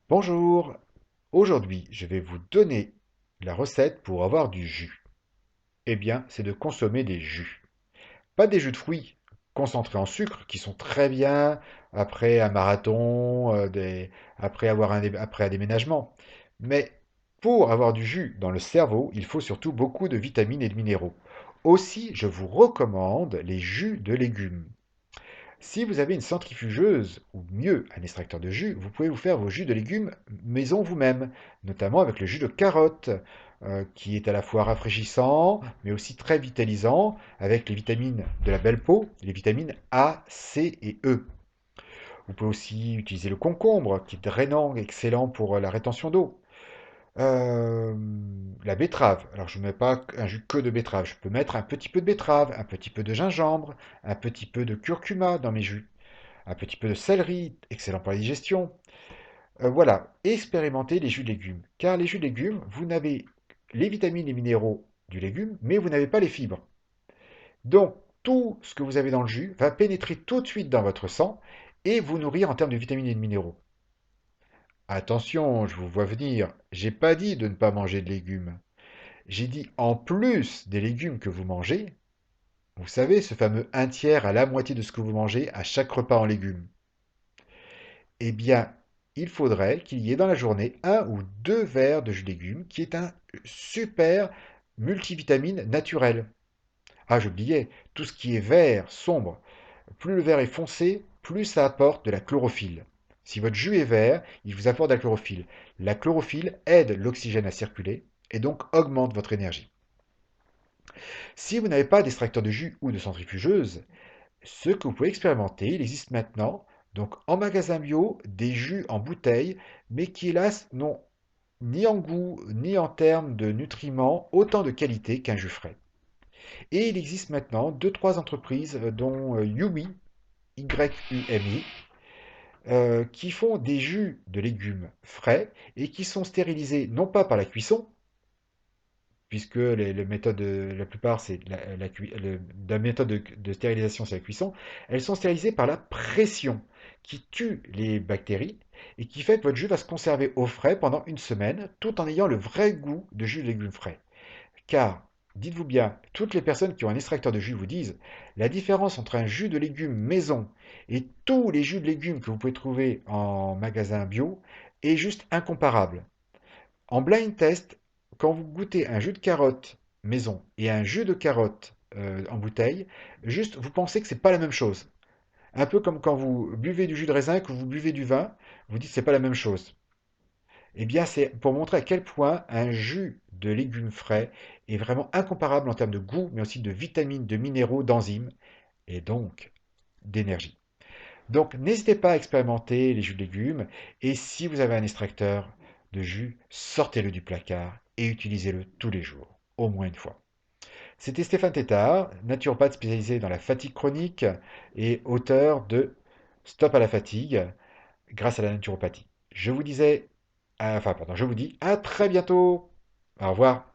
Bonjour, aujourd'hui je vais vous donner la recette pour avoir du jus. Eh bien, c'est de consommer des jus. Pas des jus de fruits concentrés en sucre qui sont très bien après un marathon, après un déménagement. Mais pour avoir du jus dans le cerveau, il faut surtout beaucoup de vitamines et de minéraux. Aussi, je vous recommande les jus de légumes. Si vous avez une centrifugeuse, ou mieux, un extracteur de jus, vous pouvez vous faire vos jus de légumes maison vous-même, notamment avec le jus de carotte, qui est à la fois rafraîchissant, mais aussi très vitalisant, avec les vitamines de la belle peau, les vitamines A, C et E. Vous pouvez aussi utiliser le concombre, qui est drainant, excellent pour la rétention d'eau. Euh, la betterave. Alors, je ne mets pas un jus que de betterave. Je peux mettre un petit peu de betterave, un petit peu de gingembre, un petit peu de curcuma dans mes jus, un petit peu de céleri, excellent pour la digestion. Voilà, expérimentez les jus de légumes. Car les jus de légumes, vous n'avez les vitamines et minéraux du légume, mais vous n'avez pas les fibres. Donc, tout ce que vous avez dans le jus va pénétrer tout de suite dans votre sang et vous nourrir en termes de vitamines et de minéraux. Attention, je vous vois venir, j'ai pas dit de ne pas manger de légumes. J'ai dit en plus des légumes que vous mangez, vous savez, ce fameux un tiers à la moitié de ce que vous mangez à chaque repas en légumes. Eh bien, il faudrait qu'il y ait dans la journée un ou deux verres de jus de légumes, qui est un super multivitamine naturel. Ah, j'oubliais, tout ce qui est vert, sombre, plus le vert est foncé, plus ça apporte de la chlorophylle. Si votre jus est vert, il vous apporte de la chlorophylle. La chlorophylle aide l'oxygène à circuler et donc augmente votre énergie. Si vous n'avez pas d'extracteur de jus ou de centrifugeuse, ce que vous pouvez expérimenter, il existe maintenant, donc en magasin bio, des jus en bouteille, mais qui hélas n'ont ni en goût, ni en termes de nutriments autant de qualité qu'un jus frais. Et il existe maintenant deux, trois entreprises, dont Yumi, Y-U-M-I, qui font des jus de légumes frais et qui sont stérilisés non pas par la cuisson, puisque les méthodes, la plupart, c'est la méthode de stérilisation, c'est la cuisson, elles sont stérilisées par la pression, qui tue les bactéries et qui fait que votre jus va se conserver au frais pendant une semaine, tout en ayant le vrai goût de jus de légumes frais. Car, dites-vous bien, toutes les personnes qui ont un extracteur de jus vous disent, la différence entre un jus de légumes maison et tous les jus de légumes que vous pouvez trouver en magasin bio est juste incomparable. En blind test, quand vous goûtez un jus de carotte maison et un jus de carotte en bouteille, juste vous pensez que c'est pas la même chose. Un peu comme quand vous buvez du jus de raisin et que vous buvez du vin, vous dites que c'est pas la même chose. Eh bien, c'est pour montrer à quel point un jus de légumes frais est vraiment incomparable en termes de goût, mais aussi de vitamines, de minéraux, d'enzymes et donc d'énergie. Donc, n'hésitez pas à expérimenter les jus de légumes et si vous avez un extracteur de jus, sortez-le du placard et utilisez-le tous les jours, au moins une fois. C'était Stéphane Tétard, naturopathe spécialisé dans la fatigue chronique et auteur de Stop à la fatigue grâce à la naturopathie. Je vous dis à très bientôt. Au revoir.